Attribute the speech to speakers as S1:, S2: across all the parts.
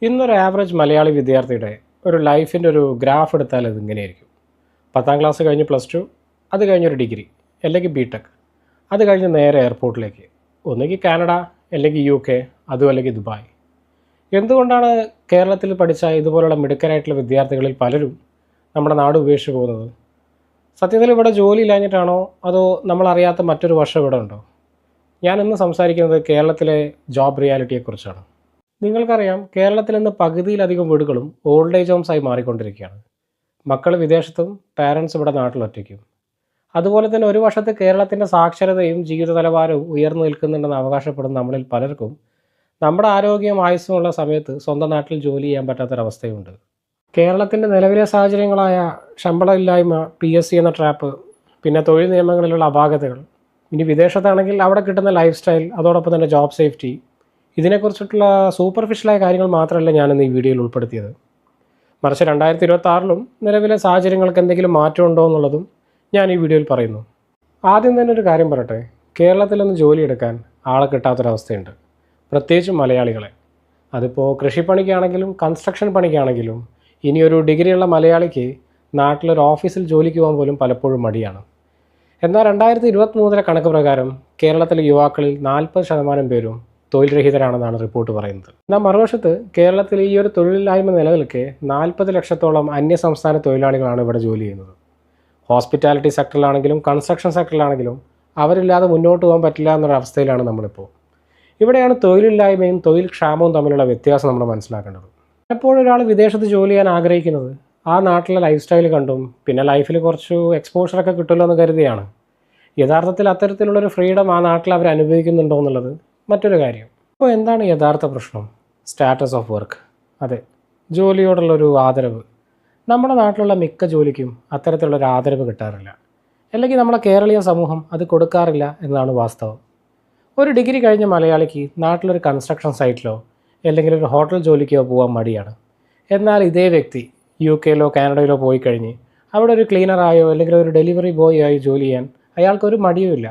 S1: ഇന്നൊരു ആവറേജ് മലയാളി വിദ്യാർത്ഥിയുടെ ഒരു ലൈഫിൻ്റെ ഒരു ഗ്രാഫ് എടുത്താൽ അത് ഇങ്ങനെയായിരിക്കും. 10ാം ക്ലാസ് കഴിഞ്ഞ് +2, അത് കഴിഞ്ഞൊരു ഡിഗ്രി അല്ലെങ്കിൽ ബിടെക്, അത് കഴിഞ്ഞ് നേരെ എയർപോർട്ടിലേക്ക്, ഒന്നുകിൽ കാനഡ അല്ലെങ്കിൽ UK, അതും അല്ലെങ്കിൽ ദുബായ്. എന്തുകൊണ്ടാണ് കേരളത്തിൽ പഠിച്ച ഇതുപോലുള്ള മിടുക്കരായിട്ടുള്ള വിദ്യാർത്ഥികളിൽ പലരും നമ്മുടെ നാട് ഉപേക്ഷിച്ച് പോകുന്നത്? സത്യത്തിൽ ഇവിടെ ജോലി ഇല്ലാഞ്ഞിട്ടാണോ, അതോ നമ്മളറിയാത്ത മറ്റൊരു വർഷം ഇവിടെ ഉണ്ടോ? ഞാനിന്ന് സംസാരിക്കുന്നത് കേരളത്തിലെ ജോബ് റിയാലിറ്റിയെക്കുറിച്ചാണ്. നിങ്ങൾക്കറിയാം, കേരളത്തിൽ നിന്ന് പകുതിയിലധികം വീടുകളും ഓൾഡ് ഏജ് ഹോംസായി മാറിക്കൊണ്ടിരിക്കുകയാണ്. മക്കൾ വിദേശത്തും പാരൻസ് ഇവിടെ നാട്ടിലൊറ്റയ്ക്കും. അതുപോലെ തന്നെ ഒരു വശത്ത് കേരളത്തിൻ്റെ സാക്ഷരതയും ജീവിത നിലവാരവും ഉയർന്നു നിൽക്കുന്നുണ്ടെന്ന് അവകാശപ്പെടുന്ന നമ്മളിൽ പലർക്കും നമ്മുടെ ആരോഗ്യവും ആയുസ്സുമുള്ള സമയത്ത് സ്വന്തം നാട്ടിൽ ജോലി ചെയ്യാൻ പറ്റാത്തൊരവസ്ഥയുണ്ട്. കേരളത്തിൻ്റെ നിലവിലെ സാഹചര്യങ്ങളായ ശമ്പളമില്ലായ്മ, PSC എന്ന ട്രാപ്പ്, പിന്നെ തൊഴിൽ നിയമങ്ങളിലുള്ള അപാകതകൾ, ഇനി വിദേശത്താണെങ്കിൽ അവിടെ കിട്ടുന്ന ലൈഫ് സ്റ്റൈൽ, അതോടൊപ്പം തന്നെ ജോബ് സേഫ്റ്റി, ഇതിനെക്കുറിച്ചിട്ടുള്ള സൂപ്പർഫിഷ്യലായ കാര്യങ്ങൾ മാത്രമല്ല ഞാനിന്ന് ഈ വീഡിയോയിൽ ഉൾപ്പെടുത്തിയത്. മറിച്ച് 2026 നിലവിലെ സാഹചര്യങ്ങൾക്ക് എന്തെങ്കിലും മാറ്റമുണ്ടോ എന്നുള്ളതും ഞാൻ ഈ വീഡിയോയിൽ പറയുന്നു. ആദ്യം തന്നെ ഒരു കാര്യം പറയട്ടെ, കേരളത്തിൽ നിന്ന് ജോലിയെടുക്കാൻ ആളെ കിട്ടാത്തൊരവസ്ഥയുണ്ട്, പ്രത്യേകിച്ചും മലയാളികളെ. അതിപ്പോൾ കൃഷിപ്പണിക്കാണെങ്കിലും കൺസ്ട്രക്ഷൻ പണിക്കാണെങ്കിലും ഇനിയൊരു ഡിഗ്രിയുള്ള മലയാളിക്ക് നാട്ടിലൊരു ഓഫീസിൽ ജോലിക്ക് പോകാൻ പോലും പലപ്പോഴും മടിയാണ്. എന്നാൽ 2023 കണക്ക് പ്രകാരം കേരളത്തിലെ യുവാക്കളിൽ 40% പേരും തൊഴിൽ രഹിതരാണെന്നാണ് റിപ്പോർട്ട് പറയുന്നത്. എന്നാൽ മറുവശത്ത് കേരളത്തിൽ ഈ ഒരു തൊഴിലില്ലായ്മ നിലനിൽക്കെ 40 ലക്ഷത്തോളം അന്യസംസ്ഥാന തൊഴിലാളികളാണ് ഇവിടെ ജോലി ചെയ്യുന്നത്. ഹോസ്പിറ്റാലിറ്റി സെക്ടറിലാണെങ്കിലും കൺസ്ട്രക്ഷൻ സെക്ടറിലാണെങ്കിലും അവരില്ലാതെ മുന്നോട്ട് പോകാൻ പറ്റില്ല എന്നൊരവസ്ഥയിലാണ് നമ്മളിപ്പോൾ. ഇവിടെയാണ് തൊഴിലില്ലായ്മയും തൊഴിൽ ക്ഷാമവും തമ്മിലുള്ള വ്യത്യാസം നമ്മൾ മനസ്സിലാക്കേണ്ടത്. എപ്പോഴും ഒരാൾ വിദേശത്ത് ജോലി ചെയ്യാൻ ആഗ്രഹിക്കുന്നത് ആ നാട്ടിലെ ലൈഫ് സ്റ്റൈൽ കണ്ടും പിന്നെ ലൈഫിൽ കുറച്ച് എക്സ്പോഷറൊക്കെ കിട്ടുമല്ലോ എന്ന് കരുതിയാണ്. യഥാർത്ഥത്തിൽ അത്തരത്തിലുള്ളൊരു ഫ്രീഡം ആ നാട്ടിൽ അവർ അനുഭവിക്കുന്നുണ്ടോ എന്നുള്ളത് മറ്റൊരു കാര്യം. അപ്പോൾ എന്താണ് യഥാർത്ഥ പ്രശ്നം? Status of work. അതെ, ജോലിയോടുള്ളൊരു ആദരവ്. നമ്മുടെ നാട്ടിലുള്ള മിക്ക ജോലിക്കും അത്തരത്തിലുള്ളൊരു ആദരവ് കിട്ടാറില്ല, അല്ലെങ്കിൽ നമ്മളെ കേരളീയ സമൂഹം അത് കൊടുക്കാറില്ല എന്നതാണ് വാസ്തവം. ഒരു ഡിഗ്രി കഴിഞ്ഞ മലയാളിക്ക് നാട്ടിലൊരു കൺസ്ട്രക്ഷൻ സൈറ്റിലോ അല്ലെങ്കിൽ ഒരു ഹോട്ടൽ ജോലിക്കോ പോകാൻ മടിയാണ്. എന്നാൽ ഇതേ വ്യക്തി UK-ലോ കാനഡയിലോ പോയി കഴിഞ്ഞ് അവിടെ ഒരു ക്ലീനറായോ അല്ലെങ്കിൽ ഒരു ഡെലിവറി ബോയ് ആയി ജോലി ചെയ്യാൻ അയാൾക്കൊരു മടിയുമില്ല.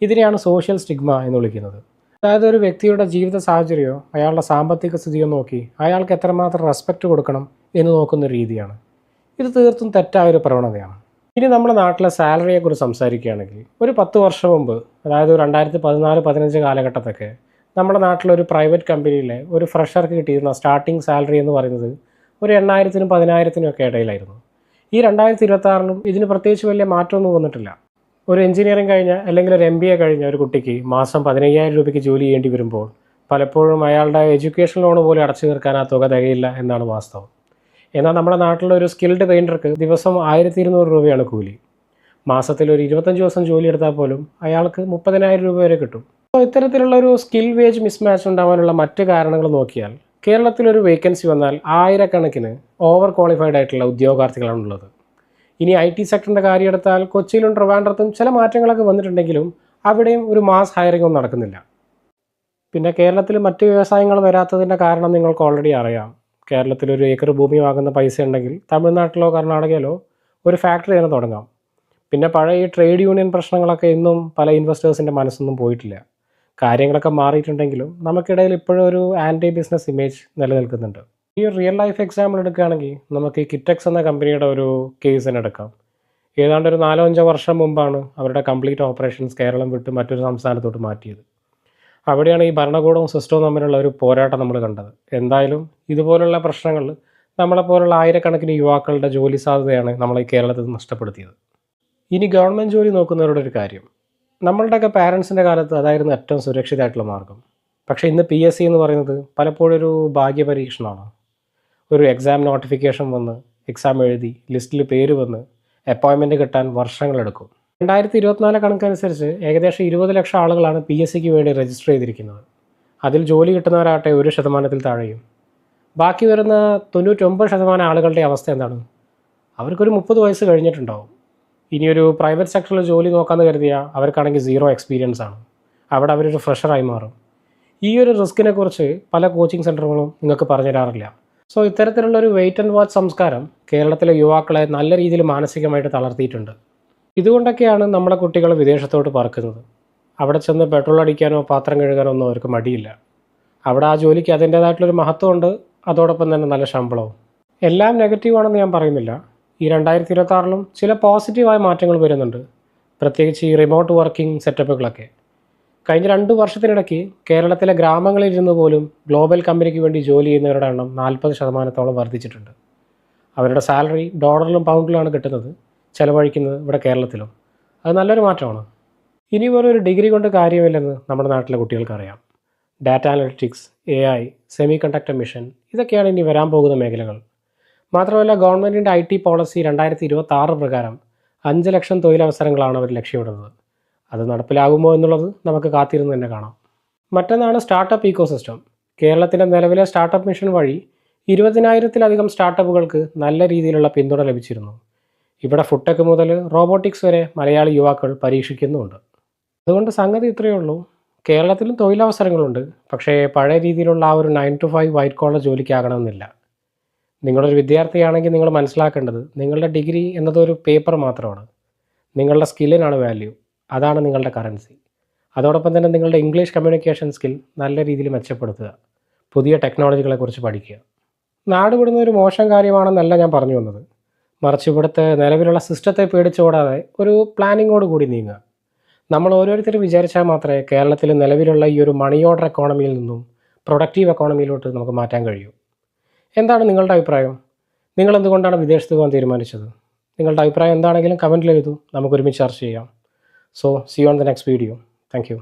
S1: ഇതിനെയാണ് സോഷ്യൽ സ്റ്റിഗ്മ എന്ന് വിളിക്കുന്നത്. അതായത് ഒരു വ്യക്തിയുടെ ജീവിത സാഹചര്യമോ അയാളുടെ സാമ്പത്തിക സ്ഥിതിയോ നോക്കി അയാൾക്ക് എത്രമാത്രം റെസ്പെക്റ്റ് കൊടുക്കണം എന്ന് നോക്കുന്ന രീതിയാണ്. ഇത് തീർത്തും തെറ്റായൊരു പ്രവണതയാണ്. ഇനി നമ്മുടെ നാട്ടിലെ സാലറിയെക്കുറിച്ച് സംസാരിക്കുകയാണെങ്കിൽ ഒരു 10 വർഷം മുമ്പ്, അതായത് 2014-15 കാലഘട്ടത്തൊക്കെ നമ്മുടെ നാട്ടിലൊരു പ്രൈവറ്റ് കമ്പനിയിലെ ഒരു ഫ്രഷർക്ക് കിട്ടിയിരുന്ന സ്റ്റാർട്ടിംഗ് സാലറി എന്ന് പറയുന്നത് ഒരു 8,000-നും 10,000-നും ഒക്കെ ഇടയിലായിരുന്നു. ഈ 2026-ലും ഇതിന് പ്രത്യേകിച്ച് വലിയ മാറ്റമൊന്നും വന്നിട്ടില്ല. ഒരു എഞ്ചിനീയറിംഗ് കഴിഞ്ഞ അല്ലെങ്കിൽ ഒരു MBA കഴിഞ്ഞ ഒരു കുട്ടിക്ക് മാസം 15,000 രൂപയ്ക്ക് ജോലി ചെയ്യേണ്ടി വരുമ്പോൾ പലപ്പോഴും അയാളുടെ എഡ്യൂക്കേഷൻ ലോൺ പോലും അടച്ചു തീർക്കാൻ ആ തുക തികയില്ല എന്നാണ് വാസ്തവം. എന്നാൽ നമ്മുടെ നാട്ടിലൊരു സ്കിൽഡ് പെയിൻറ്റർക്ക് ദിവസം 1,200 രൂപയാണ് കൂലി. മാസത്തിൽ ഒരു 25 ദിവസം ജോലി എടുത്താൽ പോലും അയാൾക്ക് 30,000 രൂപ വരെ കിട്ടും. അപ്പോൾ ഇത്തരത്തിലുള്ളൊരു സ്കിൽ വേജ് മിസ്മാച്ച് ഉണ്ടാകാനുള്ള മറ്റ് കാരണങ്ങൾ നോക്കിയാൽ കേരളത്തിലൊരു വേക്കൻസി വന്നാൽ ആയിരക്കണക്കിന് ഓവർ ക്വാളിഫൈഡ് ആയിട്ടുള്ള ഉദ്യോഗാർത്ഥികളാണുള്ളത്. ഇനി IT സെക്ടറിൻ്റെ കാര്യം എടുത്താൽ കൊച്ചിയിലും ട്രിവാൻഡ്രത്തും ചില മാറ്റങ്ങളൊക്കെ വന്നിട്ടുണ്ടെങ്കിലും അവിടെയും ഒരു മാസ് ഹയറിംഗ് ഒന്നും നടക്കുന്നില്ല. പിന്നെ കേരളത്തിൽ മറ്റ് വ്യവസായങ്ങൾ വരാത്തതിൻ്റെ കാരണം നിങ്ങൾക്ക് ഓൾറെഡി അറിയാം. കേരളത്തിലൊരു ഏക്കർ ഭൂമി വാങ്ങുന്ന പൈസ ഉണ്ടെങ്കിൽ തമിഴ്നാട്ടിലോ കർണാടകയിലോ ഒരു ഫാക്ടറി തന്നെ തുടങ്ങാം. പിന്നെ പഴയ ഈ ട്രേഡ് യൂണിയൻ പ്രശ്നങ്ങളൊക്കെ ഇന്നും പല ഇൻവെസ്റ്റേഴ്സിൻ്റെ മനസ്സൊന്നും പോയിട്ടില്ല. കാര്യങ്ങളൊക്കെ മാറിയിട്ടുണ്ടെങ്കിലും നമുക്കിടയിൽ ഇപ്പോഴും ഒരു ആൻറ്റി ബിസിനസ് ഇമേജ് നിലനിൽക്കുന്നുണ്ട്. ഈ റിയൽ ലൈഫ് എക്സാമ്പിൾ എടുക്കുകയാണെങ്കിൽ നമുക്ക് ഈ കിറ്റക്സ് എന്ന കമ്പനിയുടെ ഒരു കേസ് തന്നെ എടുക്കാം. ഏതാണ്ട് ഒരു 4-5 വർഷം മുമ്പാണ് അവരുടെ കംപ്ലീറ്റ് ഓപ്പറേഷൻസ് കേരളം വിട്ട് മറ്റൊരു സംസ്ഥാനത്തോട്ട് മാറ്റിയത്. അവിടെയാണ് ഈ ഭരണകൂടവും സിസ്റ്റവും തമ്മിലുള്ള ഒരു പോരാട്ടം നമ്മൾ കണ്ടത്. എന്തായാലും ഇതുപോലുള്ള പ്രശ്നങ്ങൾ നമ്മളെപ്പോലുള്ള ആയിരക്കണക്കിന് യുവാക്കളുടെ ജോലി സാധ്യതയാണ് നമ്മളെ കേരളത്തിൽ നഷ്ടപ്പെടുത്തിയത്. ഇനി ഗവൺമെൻറ് ജോലി നോക്കുന്നവരുടെ ഒരു കാര്യം, നമ്മളുടെയൊക്കെ പാരൻസിൻ്റെ കാലത്ത് അതായിരുന്നു ഏറ്റവും സുരക്ഷിതമായിട്ടുള്ള മാർഗം. പക്ഷേ ഇന്ന് PSC എന്ന് പറയുന്നത് പലപ്പോഴും ഒരു ഭാഗ്യപരീക്ഷണമാണ്. ഒരു എക്സാം നോട്ടിഫിക്കേഷൻ വന്ന് എക്സാം എഴുതി ലിസ്റ്റിൽ പേര് വന്ന് അപ്പോയിൻമെൻറ്റ് കിട്ടാൻ വർഷങ്ങളെടുക്കും. 2024 കണക്കനുസരിച്ച് ഏകദേശം 20 ലക്ഷം ആളുകളാണ് PSCക്ക് വേണ്ടി രജിസ്റ്റർ ചെയ്തിരിക്കുന്നത്. അതിൽ ജോലി കിട്ടുന്നവരാകട്ടെ 1% താഴെയും. ബാക്കി വരുന്ന 99% ആളുകളുടെ അവസ്ഥ എന്താണ്? അവർക്കൊരു 30 വയസ്സ് കഴിഞ്ഞിട്ടുണ്ടാവും. ഇനിയൊരു പ്രൈവറ്റ് സെക്ടറിൽ ജോലി നോക്കാമെന്ന് കരുതിയാൽ അവർക്കാണെങ്കിൽ 0 എക്സ്പീരിയൻസ് ആണ്. അവിടെ അവരൊരു ഫ്രഷറായി മാറും. ഈ ഒരു റിസ്കിനെ കുറിച്ച് പല കോച്ചിങ് സെൻ്ററുകളും നിങ്ങൾക്ക് പറഞ്ഞു തരാറില്ല. സോ ഇത്തരത്തിലുള്ളൊരു വെയിറ്റ് ആൻഡ് വാച്ച് സംസ്കാരം കേരളത്തിലെ യുവാക്കളെ നല്ല രീതിയിൽ മാനസികമായിട്ട് തളർത്തിയിട്ടുണ്ട്. ഇതുകൊണ്ടൊക്കെയാണ് നമ്മുടെ കുട്ടികൾ വിദേശത്തോട്ട് പറക്കുന്നത്. അവിടെ ചെന്ന് പെട്രോൾ അടിക്കാനോ പാത്രം കഴുകാനോ ഒന്നും അവർക്ക് മടിയില്ല. അവിടെ ആ ജോലിക്ക് അതിൻ്റേതായിട്ടുള്ളൊരു മഹത്വമുണ്ട്, അതോടൊപ്പം തന്നെ നല്ല ശമ്പളവും. എല്ലാം നെഗറ്റീവാണെന്ന് ഞാൻ പറയുന്നില്ല. ഈ 2026 ചില പോസിറ്റീവായ മാറ്റങ്ങൾ വരുന്നുണ്ട്. പ്രത്യേകിച്ച് ഈ റിമോട്ട് വർക്കിംഗ് സെറ്റപ്പുകളൊക്കെ. കഴിഞ്ഞ 2 വർഷത്തിനിടയ്ക്ക് കേരളത്തിലെ ഗ്രാമങ്ങളിലിരുന്ന് പോലും ഗ്ലോബൽ കമ്പനിക്ക് വേണ്ടി ജോലി ചെയ്യുന്നവരുടെ എണ്ണം 40% വർദ്ധിച്ചിട്ടുണ്ട്. അവരുടെ സാലറി ഡോളറിലും പൗണ്ടിലുമാണ് കിട്ടുന്നത്, ചിലവഴിക്കുന്നത് ഇവിടെ കേരളത്തിലും. അത് നല്ലൊരു മാറ്റമാണ്. ഇനി വെറൊരു ഡിഗ്രി കൊണ്ട് കാര്യമില്ലെന്ന് നമ്മുടെ നാട്ടിലെ കുട്ടികൾക്കറിയാം. Data analytics, AI, semiconductor mission, ഇതൊക്കെയാണ് ഇനി വരാൻ പോകുന്ന മേഖലകൾ. മാത്രമല്ല ഗവൺമെൻറ്റിൻ്റെ IT പോളിസി 2026 പ്രകാരം 5 ലക്ഷം തൊഴിലവസരങ്ങളാണ് അവർ ലക്ഷ്യമിടുന്നത്. അത് നടപ്പിലാകുമോ എന്നുള്ളത് നമുക്ക് കാത്തിരുന്ന് തന്നെ കാണാം. മറ്റൊന്നാണ് സ്റ്റാർട്ടപ്പ് ഇക്കോസിസ്റ്റം. കേരളത്തിൻ്റെ നിലവിലെ സ്റ്റാർട്ടപ്പ് മിഷൻ വഴി 20,000-ലധികം സ്റ്റാർട്ടപ്പുകൾക്ക് നല്ല രീതിയിലുള്ള പിന്തുണ ലഭിച്ചിരുന്നു. ഇവിടെ ഫുഡ്ടെക് മുതൽ റോബോട്ടിക്സ് വരെ മലയാളി യുവാക്കൾ പരീക്ഷിക്കുന്നുമുണ്ട്. അതുകൊണ്ട് സംഗതി ഇത്രയേ ഉള്ളൂ. കേരളത്തിലും തൊഴിലവസരങ്ങളുണ്ട്. പക്ഷേ പഴയ രീതിയിലുള്ള ആ ഒരു 9 to 5 വൈറ്റ് കോളർ ജോലിക്കാകണമെന്നില്ല. നിങ്ങളൊരു വിദ്യാർത്ഥിയാണെങ്കിൽ നിങ്ങൾ മനസ്സിലാക്കേണ്ടത് നിങ്ങളുടെ ഡിഗ്രി എന്നതൊരു പേപ്പർ മാത്രമാണ്. നിങ്ങളുടെ സ്കില്ലിനാണ് വാല്യൂ. അതാണ് നിങ്ങളുടെ കറൻസി. അതോടൊപ്പം തന്നെ നിങ്ങളുടെ ഇംഗ്ലീഷ് കമ്മ്യൂണിക്കേഷൻ സ്കിൽ നല്ല രീതിയിൽ മെച്ചപ്പെടുത്തുക. പുതിയ ടെക്നോളജികളെക്കുറിച്ച് പഠിക്കുക. നാട് വിടുന്ന ഒരു മോശം കാര്യമാണെന്നല്ല ഞാൻ പറഞ്ഞു വന്നത്. മറിച്ച് ഇവിടുത്തെ നിലവിലുള്ള സിസ്റ്റത്തെ പേടിച്ചോടാതെ ഒരു പ്ലാനിങ്ങോട് കൂടി നീങ്ങുക. നമ്മൾ ഓരോരുത്തരും വിചാരിച്ചാൽ മാത്രമേ കേരളത്തിൽ നിലവിലുള്ള ഈ ഒരു മണി ഓർഡർ എക്കോണമിയിൽ നിന്നും പ്രൊഡക്റ്റീവ് എക്കോണമിയിലോട്ട് നമുക്ക് മാറ്റാൻ കഴിയൂ. എന്താണ് നിങ്ങളുടെ അഭിപ്രായം? നിങ്ങൾ എന്തുകൊണ്ടാണ് വിദേശത്ത് പോകാൻ തീരുമാനിച്ചത്? നിങ്ങളുടെ അഭിപ്രായം എന്താണെങ്കിലും കമൻറ്റിൽ എഴുതൂ. നമുക്ക് ഒരുമിച്ച് ചർച്ച ചെയ്യാം. So see you on the next video. Thank U.